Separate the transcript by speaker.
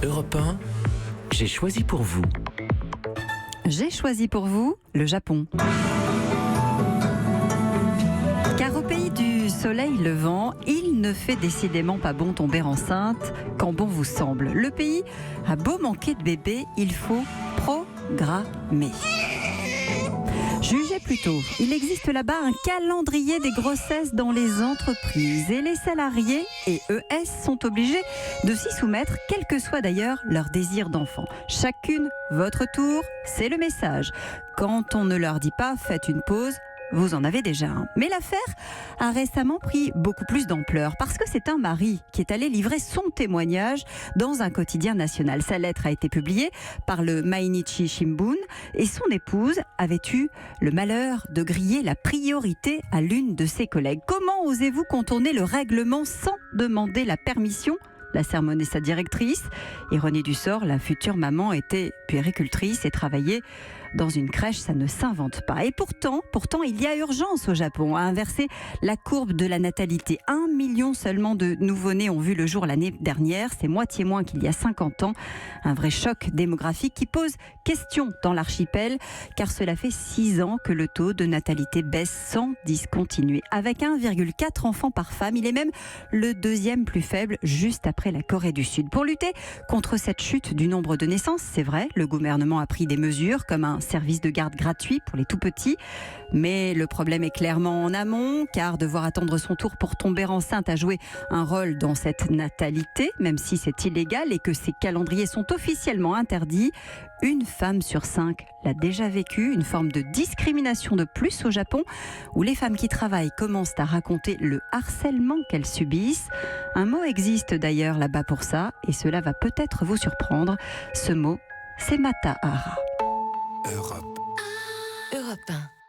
Speaker 1: Europe 1, j'ai choisi pour vous.
Speaker 2: J'ai choisi pour vous le Japon. Car au pays du soleil levant, il ne fait décidément pas bon tomber enceinte quand bon vous semble. Le pays a beau manquer de bébés, il faut programmer. Jugez plutôt, il existe là-bas un calendrier des grossesses dans les entreprises et les salariés et ES sont obligés de s'y soumettre, quel que soit d'ailleurs leur désir d'enfant. Chacune votre tour, c'est le message. Quand on ne leur dit pas faites une pause, vous en avez déjà un. Mais l'affaire a récemment pris beaucoup plus d'ampleur parce que c'est un mari qui est allé livrer son témoignage dans un quotidien national. Sa lettre a été publiée par le Mainichi Shimbun et son épouse avait eu le malheur de griller la priorité à l'une de ses collègues. Comment osez-vous contourner le règlement sans demander la permission ? La sermonnait sa directrice. Ironie du sort, la future maman était puéricultrice et travaillait dans une crèche, ça ne s'invente pas. Et pourtant, il y a urgence au Japon à inverser la courbe de la natalité. 1 million seulement de nouveau-nés ont vu le jour l'année dernière. C'est moitié moins qu'il y a 50 ans. Un vrai choc démographique qui pose question dans l'archipel, car cela fait 6 ans que le taux de natalité baisse sans discontinuer. Avec 1,4 enfants par femme, il est même le deuxième plus faible, juste après la Corée du Sud. Pour lutter contre cette chute du nombre de naissances, c'est vrai, le gouvernement a pris des mesures comme un service de garde gratuit pour les tout-petits. Mais le problème est clairement en amont, car devoir attendre son tour pour tomber enceinte a joué un rôle dans cette natalité, même si c'est illégal et que ces calendriers sont officiellement interdits. Une femme sur 5 l'a déjà vécu, une forme de discrimination de plus au Japon, où les femmes qui travaillent commencent à raconter le harcèlement qu'elles subissent. Un mot existe d'ailleurs là-bas pour ça, et cela va peut-être vous surprendre. Ce mot, c'est Matahara.
Speaker 1: Europe 1.